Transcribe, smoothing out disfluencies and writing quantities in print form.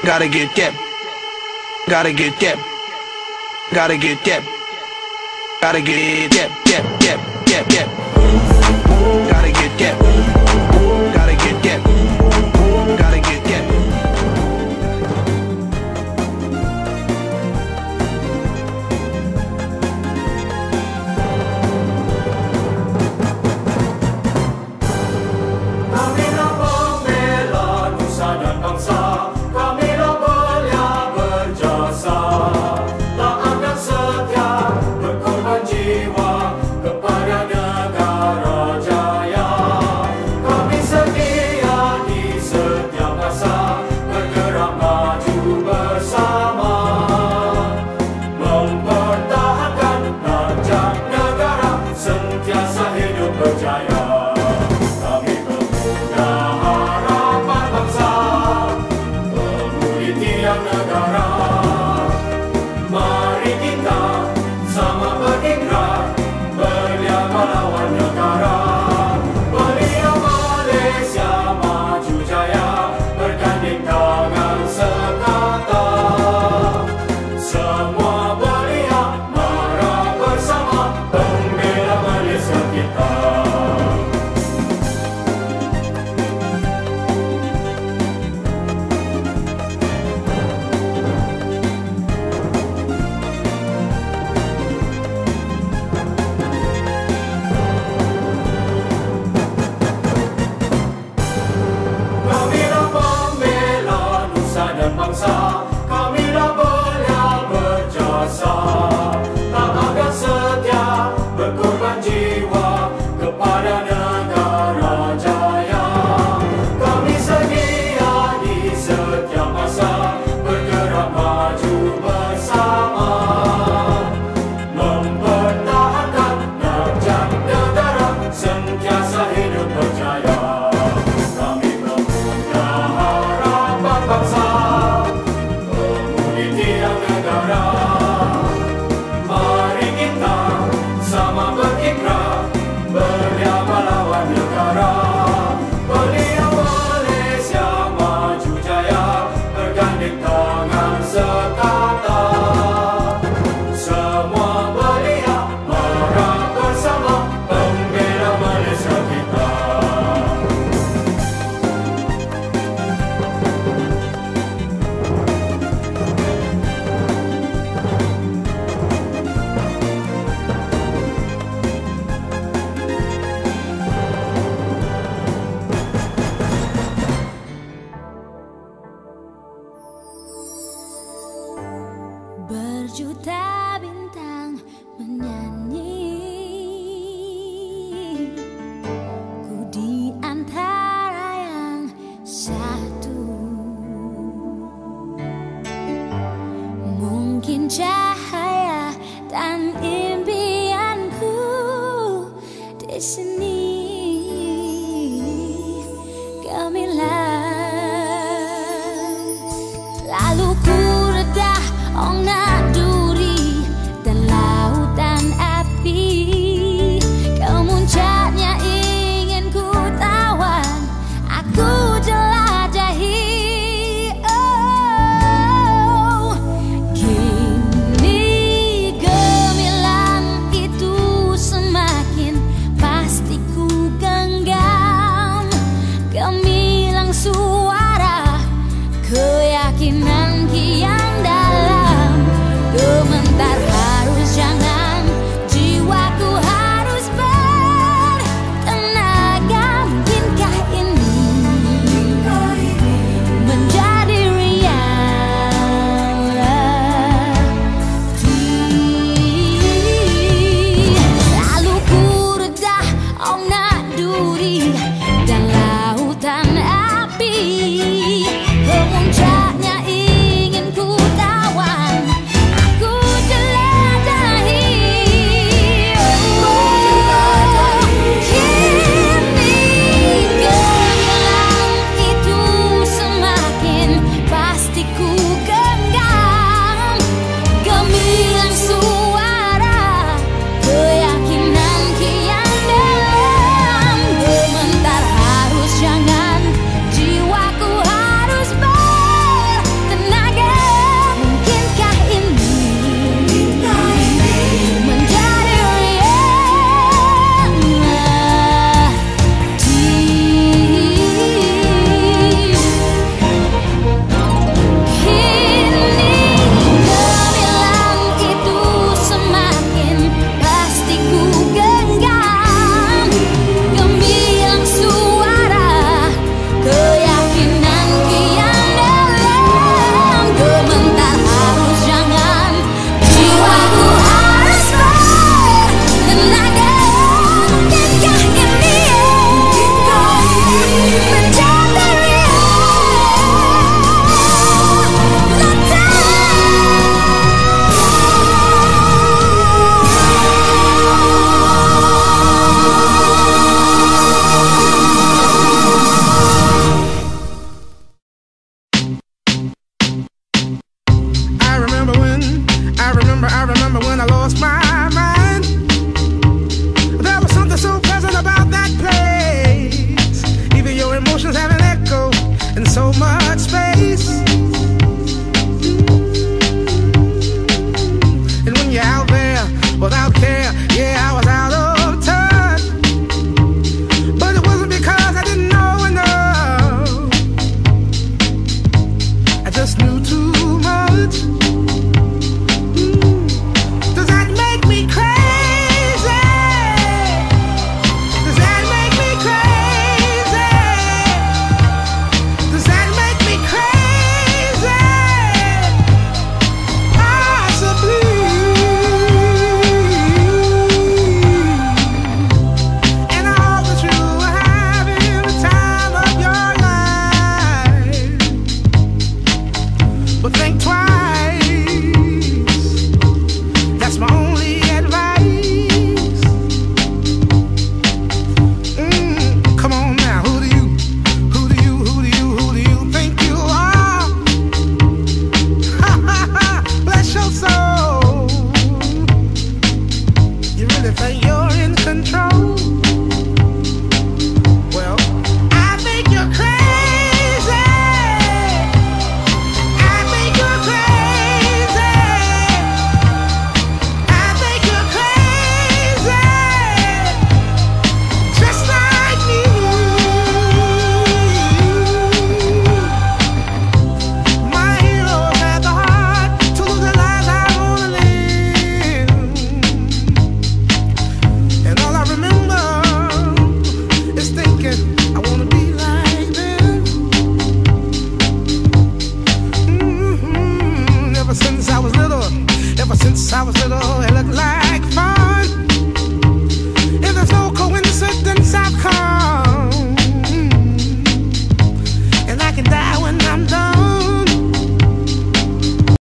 Gotta get that. Gotta get that. Gotta get that. Gotta get that. Gotta get that. Gotta get that. Gotta get that. Kamilah pembela nusa dan bangsa, kamilah belia berjasa, tak akan setia berkorban jiwa kepada negara jaya. Kami sedia di setiap masa bergerak maju bersama, mempertahankan najak negara sentiasa hidup berjaya. Kami pemuda harapan bangsa, pemudi tiang negara. Mari kita sama berkiprah, belia melawan negara. Belia Malaysia maju jaya, berganding tangan sekata. Semua belia marah bersama, pembela Malaysia kita. Kamilah pembela nusa dan bangsa, kamilah belia berjasa, tak akan setia berkorban jiwa kepada negara jaya. Kami sedia di setiap masa bergerak maju bersama, mempertahankan najak negara sentiasa hidup berjaya. Kami pemuda harapan bangsa, pemudi tiang negara. Mari kita sama berkiprah, belia melawan negara. Belia Malaysia maju jaya, berganding tangan sekata. Semua belia marah bersama, pembela Malaysia kita. Berjuta bintang menyanyi, ku di antara yang satu. Mungkin cahaya dan impianku di sini. Gemilang lalu ku redah ongna duri dan lautan api. Kemuncaknya ingin ku tawan, aku jelajahi. Oh, kini gemilang just knew too much. Does that make me crazy? Does that make me crazy? Does that make me crazy? Possibly. And I hope that you are having the time of your life. But think twice.